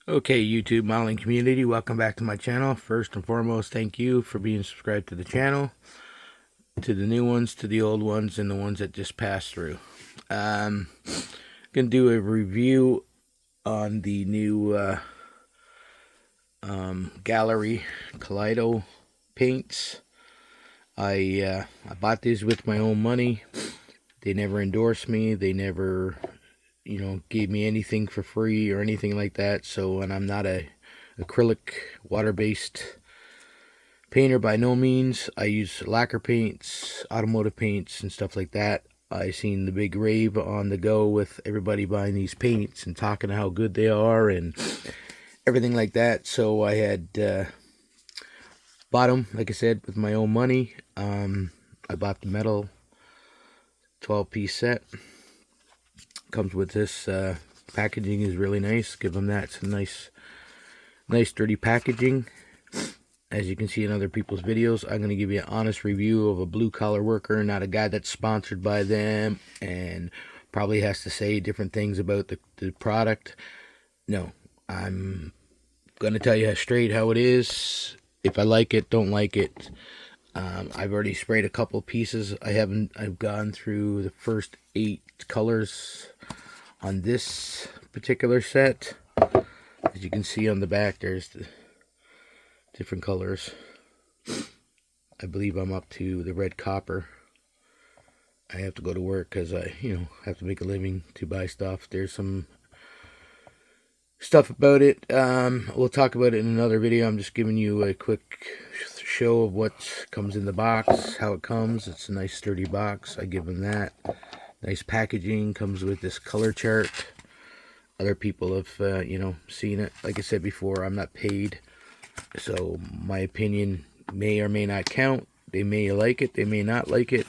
Okay, YouTube modeling community, welcome back to my channel. First and foremost, thank you for being subscribed to the channel, to the new ones, to the old ones, and the ones that just passed through. Gonna do a review on the new Gaahleri Kaleido paints. I bought these with my own money. They never endorsed me. They never gave me anything for free or anything like that. So, and I'm not a acrylic water-based painter by no means. I use lacquer paints, automotive paints, and stuff like that. I seen the big rave on the go with everybody buying these paints and talking how good they are and everything like that. So I had bought them, like I said, with my own money. I bought the metal 12-piece set. Comes with this packaging is really nice. Give them that. It's a nice sturdy packaging. As you can see in other people's videos, I'm going to give you an honest review of a blue collar worker, not a guy that's sponsored by them and probably has to say different things about the product. No, I'm going to tell you straight how it is. If I like it, don't like it. I've already sprayed a couple pieces. I've gone through the first 8 colors on this particular set. As you can see on the back, there's the different colors. I believe I'm up to the red copper. I have to go to work because I, have to make a living to buy stuff. There's some stuff about it. We'll talk about it in another video. I'm just giving you a quick show of what comes in the box, how it comes. It's a nice sturdy box. I give them that. Nice packaging. Comes with this color chart. Other people have seen it. Like I said before, I'm not paid, so my opinion may or may not count. They may like it, they may not like it.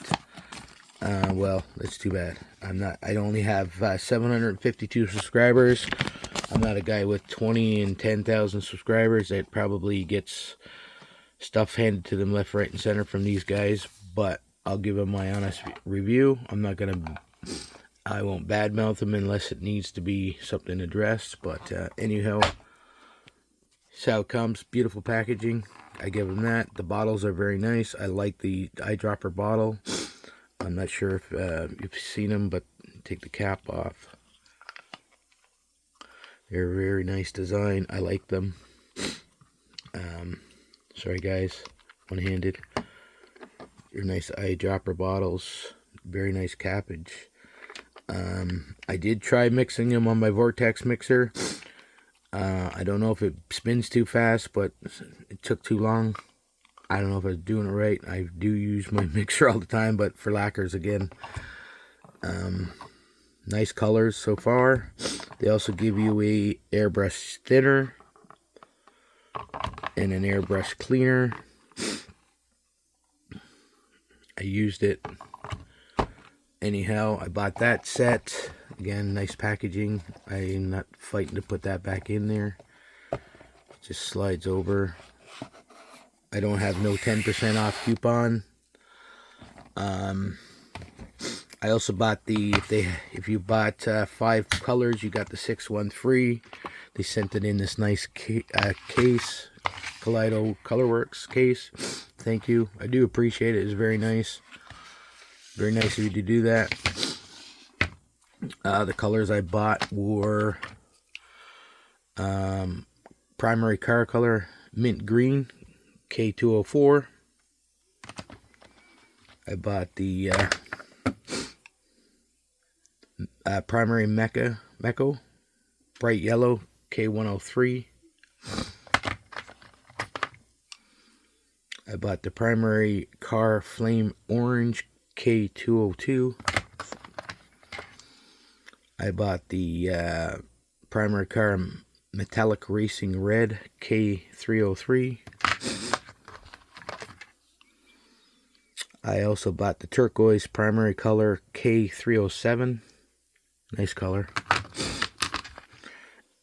Well, that's too bad. I only have 752 subscribers. I'm not a guy with 20 and 10,000 subscribers that probably gets stuff handed to them left, right, and center from these guys. But I'll give them my honest review. I won't badmouth them unless it needs to be something addressed. But anyhow, that's how it comes. Beautiful packaging. I give them that. The bottles are very nice. I like the eyedropper bottle. I'm not sure if you've seen them, but take the cap off. They're a very nice design. I like them. Sorry guys, one-handed. They're nice eyedropper bottles. Very nice cappage. I did try mixing them on my Vortex mixer. I don't know if it spins too fast, but it took too long. I don't know if I was doing it right. I do use my mixer all the time, but for lacquers again. Nice colors so far. They also give you a airbrush thinner and an airbrush cleaner. I used it. Anyhow, I bought that set. Again, nice packaging. I'm not fighting to put that back in there. It just slides over. I don't have no 10% off coupon. I also bought if you bought 5 colors, you got the 6th one free. They sent it in this nice case, Kaleido Colorworks case. Thank you. I do appreciate it. It's very nice. Very nice of you to do that. The colors I bought were primary car color, mint green, K204. I bought the primary Mecho, bright yellow, K103. I bought the primary car flame orange, K202. I bought the primary car metallic racing red, K303. I also bought the turquoise primary color, K307. Nice color.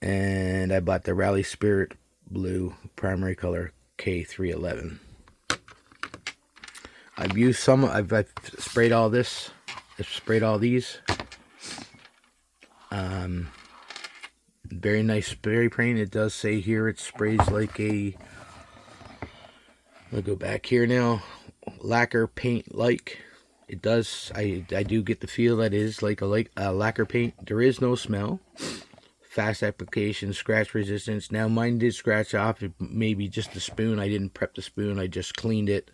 And I bought the Rally Spirit blue primary color, K311. I've used some. I've sprayed all this. I've sprayed all these. Very nice spray paint. It does say here it sprays like a, I'll go back here now, lacquer paint like. It does, I do get the feel that it is like a lacquer paint. There is no smell. Fast application, scratch resistance. Now mine did scratch off, maybe just the spoon. I didn't prep the spoon, I just cleaned it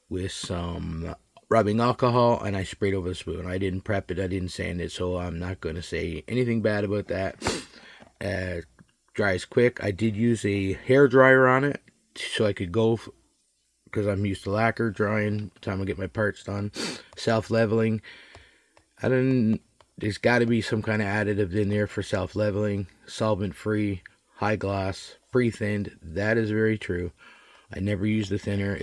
with some rubbing alcohol and I sprayed over the spoon. I didn't prep it, I didn't sand it, so I'm not going to say anything bad about that. Dries quick. I did use a hair dryer on it so I could go, because I'm used to lacquer drying by the time I get my parts done. Self-leveling. There's got to be some kind of additive in there for self-leveling. Solvent-free, high gloss, pre-thinned. That is very true. I never used a thinner.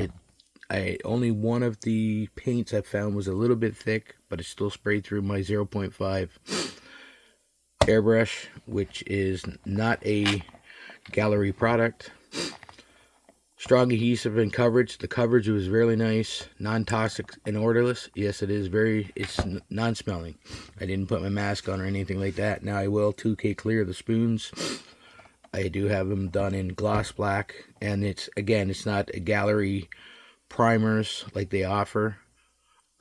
Only one of the paints I found was a little bit thick, but it still sprayed through my 0.5 airbrush, which is not a Gaahleri product. Strong adhesive and coverage. The coverage was really nice. Non-toxic and odorless. Yes, it is it's non-smelling. I didn't put my mask on or anything like that. Now I will 2K clear the spoons. I do have them done in gloss black. And it's not a Gaahleri primers like they offer.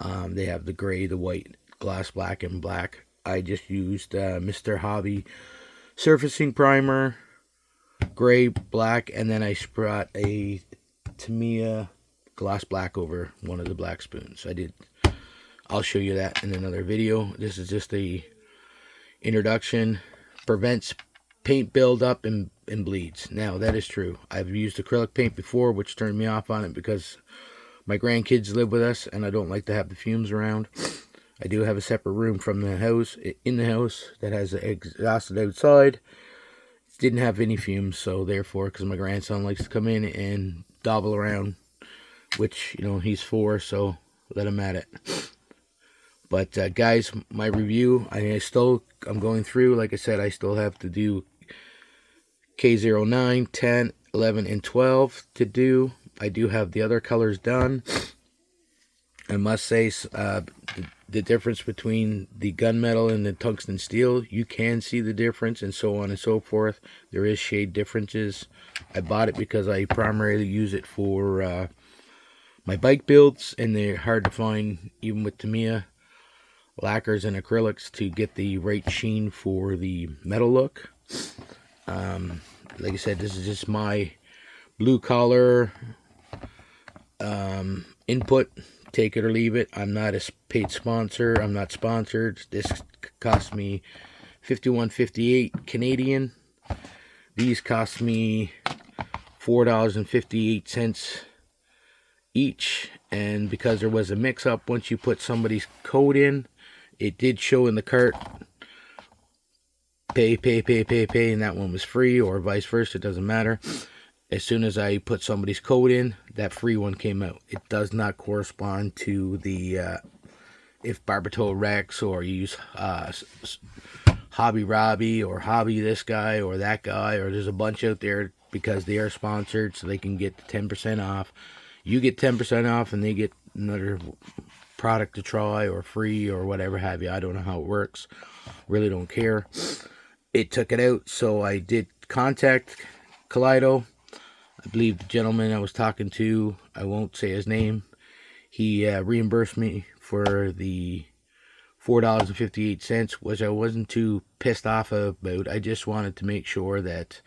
They have the gray, the white, gloss black, and black. I just used Mr. Hobby surfacing primer, gray, black, and then I brought a Tamiya gloss black over one of the black spoons. I'll show you that in another video. This is just the introduction. Prevents paint buildup and bleeds. Now, that is true. I've used acrylic paint before, which turned me off on it because my grandkids live with us, and I don't like to have the fumes around. I do have a separate room from the house, in the house, that has exhausted outside. Didn't have any fumes, so therefore, because my grandson likes to come in and dobble around, which, he's 4, so let him at it. But guys, my review, I'm going through, like I said, I still have to do K09, 10, 11, and 12 to do. I do have the other colors done. I must say, the difference between the gunmetal and the tungsten steel, you can see the difference, and so on and so forth. There is shade differences. I bought it because I primarily use it for my bike builds, and they're hard to find, even with Tamiya lacquers and acrylics, to get the right sheen for the metal look. Like I said, this is just my blue collar input. Take it or leave it. I'm not a paid sponsor. I'm not sponsored. This cost me $51.58 Canadian. These cost me $4.58 each. And because there was a mix-up, once you put somebody's code in, it did show in the cart, pay, and that one was free, or vice versa. It doesn't matter. As soon as I put somebody's code in, that free one came out. It does not correspond to the, if Barbato Rex, or you use Hobby Robbie, or Hobby this guy, or that guy, or there's a bunch out there because they are sponsored, so they can get 10% off. You get 10% off, and they get another product to try, or free, or whatever have you. I don't know how it works. Really don't care. It took it out, so I did contact Kaleido. I believe the gentleman I was talking to, I won't say his name, he reimbursed me for the $4.58, which I wasn't too pissed off about. I just wanted to make sure that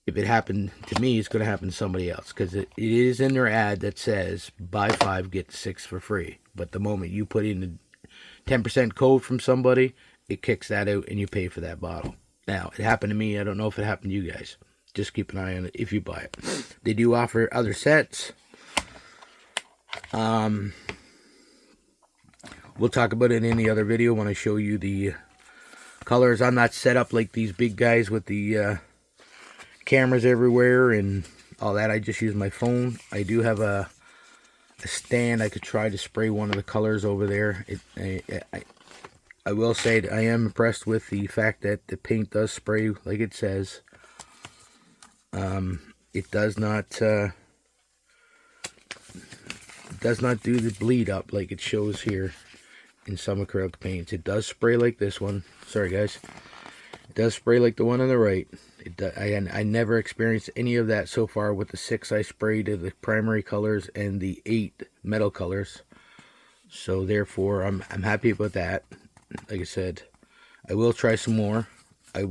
if it happened to me, it's going to happen to somebody else. Because it is in their ad that says, buy 5, get 6 for free. But the moment you put in the 10% code from somebody, it kicks that out and you pay for that bottle. Now, it happened to me. I don't know if it happened to you guys. Just keep an eye on it if you buy it. They do offer other sets. We'll talk about it in the other video when I show you the colors. I'm not set up like these big guys with the cameras everywhere and all that. I just use my phone. I do have a stand. I could try to spray one of the colors over there. I will say that I am impressed with the fact that the paint does spray like it says. It does not do the bleed up like it shows here in some acrylic paints. It does spray like this one. Sorry guys. It does spray like the one on the right. I never experienced any of that so far with the 6 I sprayed of the primary colors and the 8 metal colors. So therefore, I'm happy about that. Like I said, I will try some more. I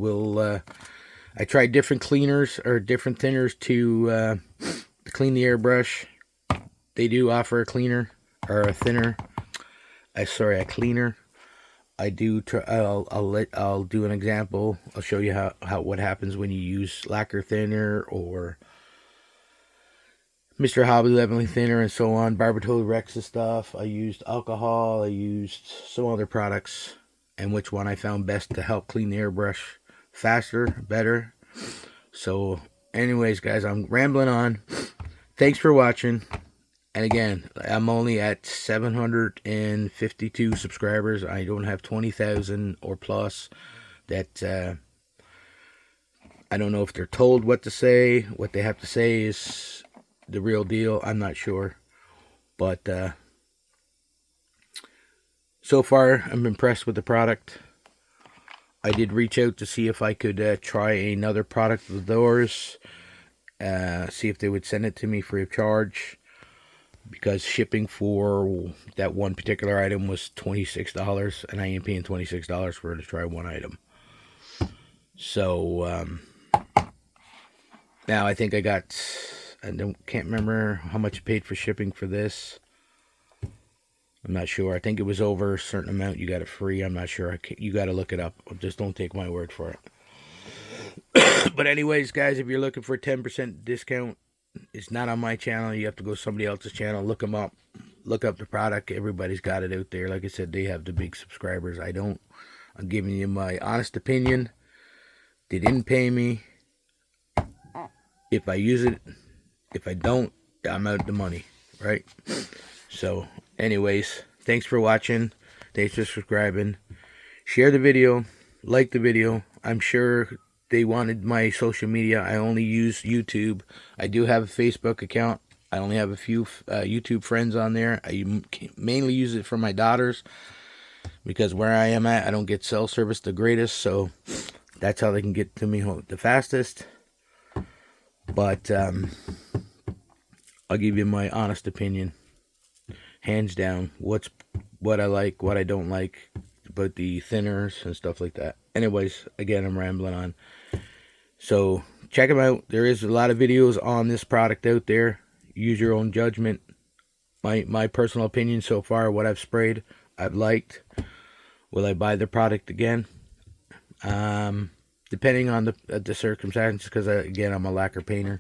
tried different cleaners or different thinners to clean the airbrush. They do offer a cleaner or a thinner. A cleaner. I do. I'll do an example. I'll show you how what happens when you use lacquer thinner or Mr. Hobby leveling thinner and so on. Barbatol Rex and stuff. I used alcohol. I used some other products, and which one I found best to help clean the airbrush faster, better. So, anyways, guys, I'm rambling on. Thanks for watching. And again, I'm only at 752 subscribers. I don't have 20,000 or plus. That I don't know if they're told what to say. What they have to say is the real deal. I'm not sure. But so far, I'm impressed with the product. I did reach out to see if I could try another product of theirs. See if they would send it to me free of charge. Because shipping for that one particular item was $26, and I ain't paying $26 for to try one item. So now I think can't remember how much I paid for shipping for this. I'm not sure. I think it was over a certain amount. You got it free. I'm not sure. You got to look it up. Just don't take my word for it. But anyways, guys, if you're looking for a 10% discount, it's not on my channel. You have to go to somebody else's channel. Look them up. Look up the product. Everybody's got it out there. Like I said, they have the big subscribers. I don't. I'm giving you my honest opinion. They didn't pay me. If I use it, if I don't, I'm out the money. Right? So, anyways, thanks for watching. Thanks for subscribing. Share the video. Like the video. I'm sure they wanted my social media. I only use YouTube. I do have a Facebook account. I only have a few YouTube friends on there. I mainly use it for my daughters because where I am at, I don't get cell service the greatest, so that's how they can get to me the fastest. But I'll give you my honest opinion, hands down. What I like, what I don't like about the thinners and stuff like that. Anyways, again, I'm rambling on. So check them out. There is a lot of videos on this product out there. Use your own judgment. My personal opinion so far, what I've sprayed, I've liked. Will I buy the product again? Depending on the circumstances, because again, I'm a lacquer painter.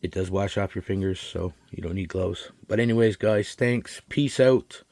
It does wash off your fingers, so you don't need gloves. But anyways, guys, thanks. Peace out.